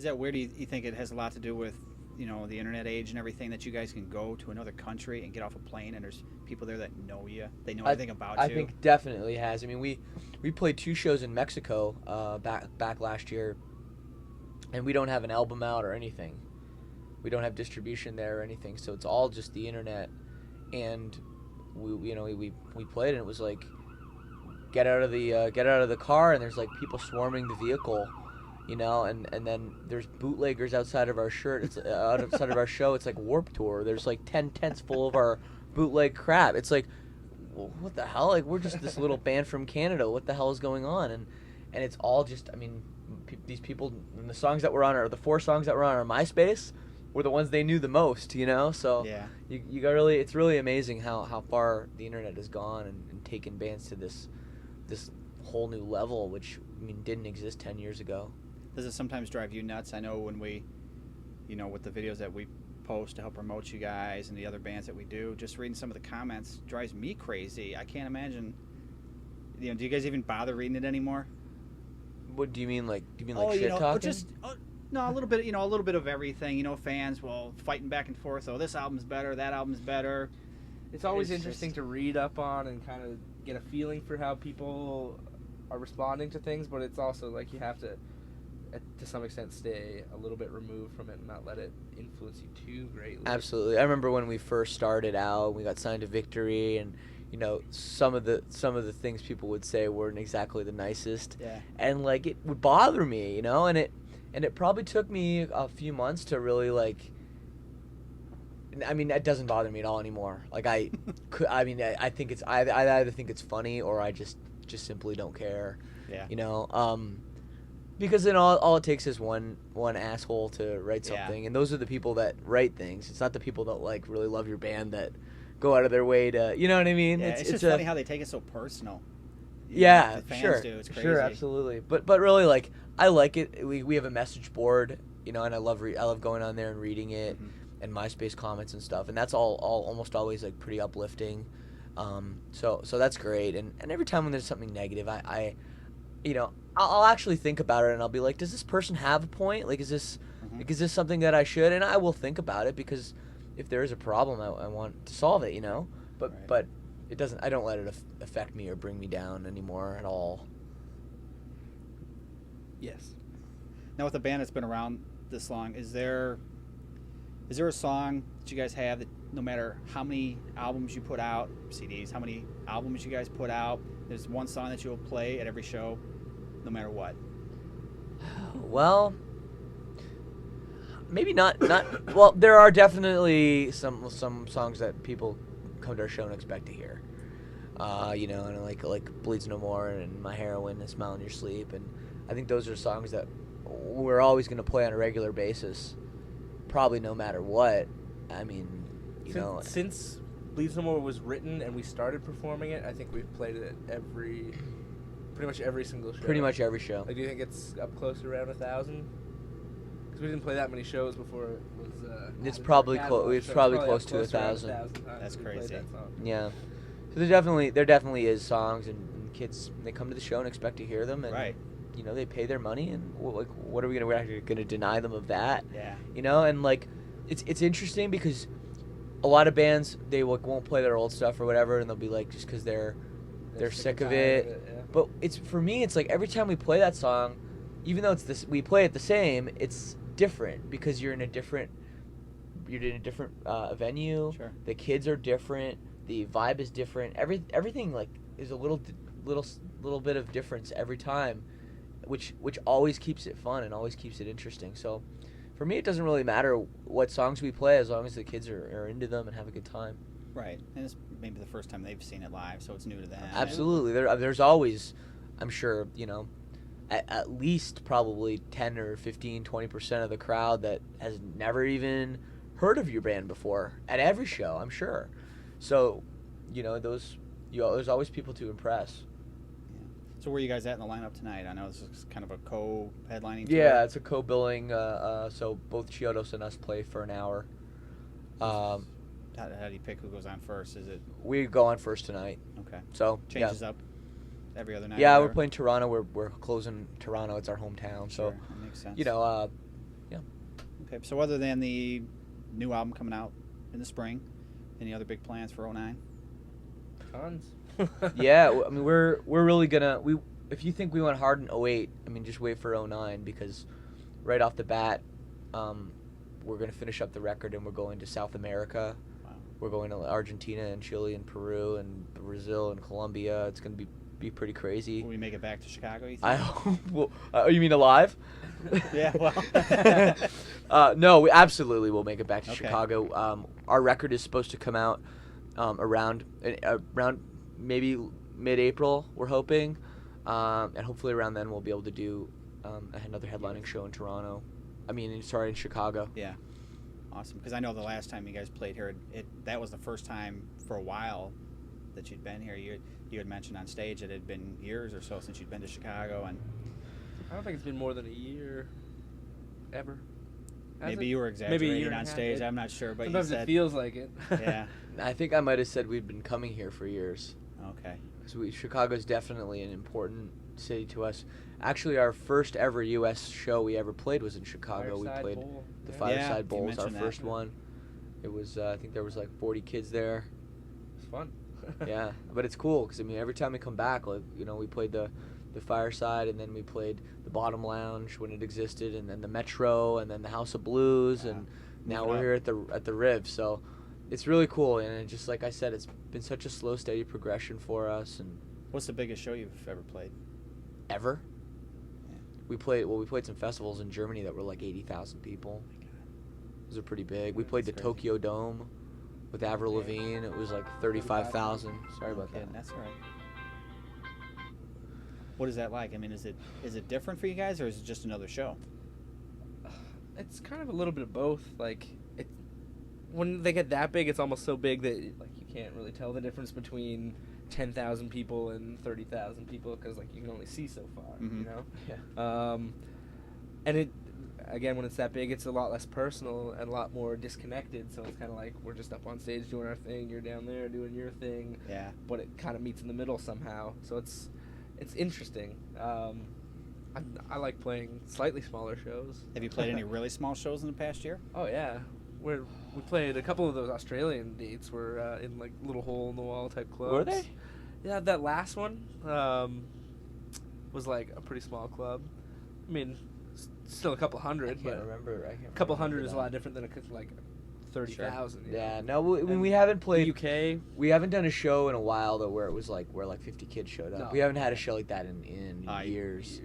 Is that weird? You think it has a lot to do with, the internet age and everything, that you guys can go to another country and get off a plane and there's people there that know you, they know everything about you? I think definitely has. I mean, we played 2 shows in Mexico back last year, and we don't have an album out or anything. We don't have distribution there or anything, so it's all just the internet. And we played, and it was like, get out of the car, and there's like people swarming the vehicle, and then there's bootleggers outside of our outside of our show. It's like Warped Tour. There's like 10 tents full of our bootleg crap. It's like, well, what the hell? Like, we're just this little band from Canada. What the hell is going on? And it's all just, I mean, these people, and the songs that were on the 4 songs that were on our MySpace were the ones they knew the most, So yeah. you got really, it's really amazing how far the internet has gone and taken bands to this whole new level, which, I mean, didn't exist 10 years ago. Does it sometimes drive you nuts? I know when we, with the videos that we post to help promote you guys and the other bands that we do, just reading some of the comments drives me crazy. I can't imagine. Do you guys even bother reading it anymore? What do you mean? Like, shit talking? No, a little bit of everything. Fans, fighting back and forth. Oh, this album's better. That album's better. It's always interesting to read up on and kind of get a feeling for how people are responding to things, but it's also like you have to some extent, stay a little bit removed from it and not let it influence you too greatly. Absolutely. I remember when we first started out, we got signed to Victory, and some of the things people would say weren't exactly the nicest. Yeah. And like, it would bother me, and it probably took me a few months to really like. I mean, that doesn't bother me at all anymore. Like, I think I either think it's funny or I just simply don't care. Yeah. Because then all it takes is one asshole to write something, Yeah. and those are the people that write things. It's not the people that like really love your band that go out of their way to, you know what I mean? Yeah, it's just funny how they take it so personal. Yeah, the fans sure, do. It's crazy. sure, absolutely. But really, like, I like it. We have a message board, and I love going on there and reading it, and MySpace comments and stuff, and that's all almost always like pretty uplifting. So that's great. And every time when there's something negative, I'll actually think about it, and I'll be like, does this person have a point? Like, is this something that I should? And I will think about it, because if there is a problem, I want to solve it, But Right. but it doesn't. I don't let it affect me or bring me down anymore at all. Yes. Now, with a band that's been around this long, is there a song that you guys have that no matter how many albums you put out, CDs, how many albums you guys put out, there's one song that you'll play at every show, no matter what? Well, maybe not. Well, there are definitely some songs that people come to our show and expect to hear. And like Bleeds No More and My Heroine and Smile in Your Sleep, and I think those are songs that we're always going to play on a regular basis, probably no matter what. I mean, since Bleeds No More was written and we started performing it, I think we've played it at pretty much every single show. Pretty much every show. Like, do you think it's up close to around 1,000? Because we didn't play that many shows before it was. It's probably close. It's probably close to 1,000. That's crazy. Yeah. So there definitely is songs, and kids, they come to the show and expect to hear them, and Right. They pay their money, and what are we we're actually gonna deny them of that? Yeah. And like, it's interesting because a lot of bands, they won't play their old stuff or whatever, and they'll be like, just because they're sick of it. Yeah. But for me, it's like every time we play that song, even though we play it the same, it's different because you're in a different venue. Sure. The kids are different. The vibe is different. Everything like is a little bit of difference every time, which always keeps it fun and always keeps it interesting. So for me, it doesn't really matter what songs we play as long as the kids are into them and have a good time. Right. And it's maybe the first time they've seen it live, so it's new to them. Absolutely. There's always, I'm sure, at least probably 10 or 15, 20% of the crowd that has never even heard of your band before at every show, I'm sure. So, there's always people to impress. Yeah. So where are you guys at in the lineup tonight? I know this is kind of a co-headlining tour. Yeah, it's a co-billing. So both Chiodos and us play for an hour. How do you pick who goes on first? Is it We go on first tonight. okay? So Changes up every other night. Yeah, or we're whatever? playing Toronto. We're closing Toronto. It's our hometown. Sure, So that makes sense. Yeah. Okay. So other than the new album coming out in the spring, any other big plans for 09? Tons. Yeah, I mean we're really gonna if you think we went hard in 08, I mean just wait for 09 because right off the bat, we're gonna finish up the record and we're going to South America. Wow. We're going to Argentina and Chile and Peru and Brazil and Colombia. It's gonna be pretty crazy. Will we make it back to Chicago? You think? I hope. Well, you mean alive? Yeah. Well. No, we absolutely will make it back to Okay. Chicago. Our record is supposed to come out around maybe mid-April. We're hoping, and hopefully around then we'll be able to do another headlining show in Toronto. In Chicago. Yeah. Awesome. Because I know the last time you guys played here, that was the first time for a while that you'd been here. You had mentioned on stage it had been years or so since you'd been to Chicago, and I don't think it's been more than a year, ever. Has maybe it? you were Maybe a exaggerating year and a on half. stage. I'm not sure, but Sometimes you it said feels like it. yeah. I think I might have said we'd been coming here for years. Okay. Because Chicago's definitely an important city to us. Actually, our first ever U.S. show we ever played was in Chicago. Fireside we played Bowl. the Yeah. Fireside you Bowl was our mentioned that. first one. It was I think there was like 40 kids there. It's fun. Yeah, but it's cool because every time we come back, we played the Fireside, and then we played the Bottom Lounge when it existed, and then the Metro, and then the House of Blues, and now we're here at the Riv. So it's really cool, and just like I said, it's been such a slow, steady progression for us. And What's the biggest show you've ever played? ever, Yeah. we played some festivals in Germany that were like 80,000 people. Those are pretty big. We played the That's crazy. Tokyo Dome with Avril Lavigne. It was like 35,000. Sorry about that. That's all right. What is that like? I mean, is it different for you guys, or is it just another show? It's kind of a little bit of both. Like, when they get that big, it's almost so big that you can't really tell the difference between 10,000 people and 30,000 people because you can only see so far. Mhm. You know. Yeah. And it again, when it's that big, it's a lot less personal and a lot more disconnected. So it's kind of like we're just up on stage doing our thing, you're down there doing your thing. Yeah. But it kind of meets in the middle somehow. So it's interesting. I like playing slightly smaller shows. Have you played any really small shows in the past year? Oh yeah, we played a couple of those Australian dates. Were in little hole in the wall type clubs. Were they? Yeah, that last one was a pretty small club. I mean, still a couple hundred, I can't but remember. a couple hundred is a lot different than 30,000. you know? Yeah, no, we haven't played. UK. We haven't done a show in a while though where it was where 50 kids showed up. No. We haven't had a show like that in years.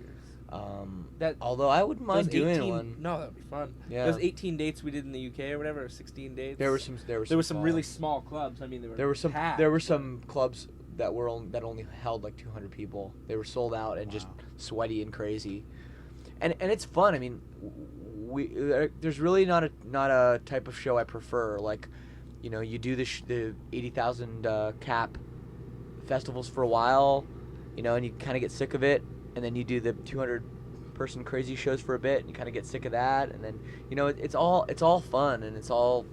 Although I wouldn't mind Those doing 18 one. No, that would be fun. Yeah. Those 18 dates we did in the UK or whatever, or 16 dates. There were some some really small clubs. I mean, there were packed. some clubs that only held 200 people. They were sold out and just Wow. sweaty and crazy. And it's fun. I mean, there's really not a type of show I prefer. You do the 80,000 cap festivals for a while, and you kind of get sick of it, and then you do the 200 person crazy shows for a bit, and you kind of get sick of that, and then it's all fun, and it's all.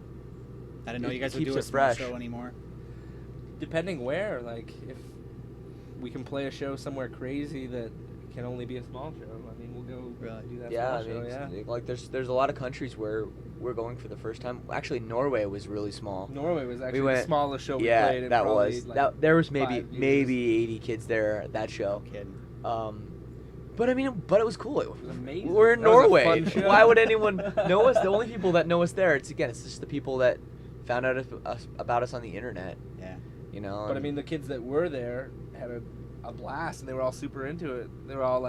I didn't know It you guys would keeps do a it small fresh. show anymore. Depending where, if we can play a show somewhere crazy that can only be a small show, I mean, we'll go Really? do that Yeah, small show. Yeah. There's a lot of countries where we're going for the first time. Actually, Norway was really small. Norway was actually went- the smallest show we Yeah, played in that probably, was there was maybe 5 years. maybe 80 kids there at that show. No kidding. But it was cool. It was amazing. We're in That was a Norway. fun show. Why would anyone know us? The only people that know us there, it's just the people that found out about us on the internet. Yeah. But I mean, the kids that were there had a blast, and they were all super into it. They were all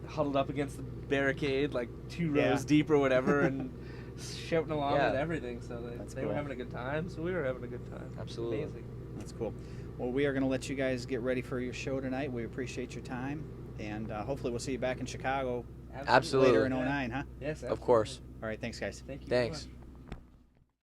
huddled up against the barricade, 2 rows Yeah. deep or whatever, and shouting along Yeah. and everything. So they were cool. having a good time, so we were having a good time. Absolutely. Amazing. That's cool. Well, we are going to let you guys get ready for your show tonight. We appreciate your time, and hopefully we'll see you back in Chicago Absolutely. later in 09, huh? Yes, Of course. All right, thanks, guys. Thank you. Thanks.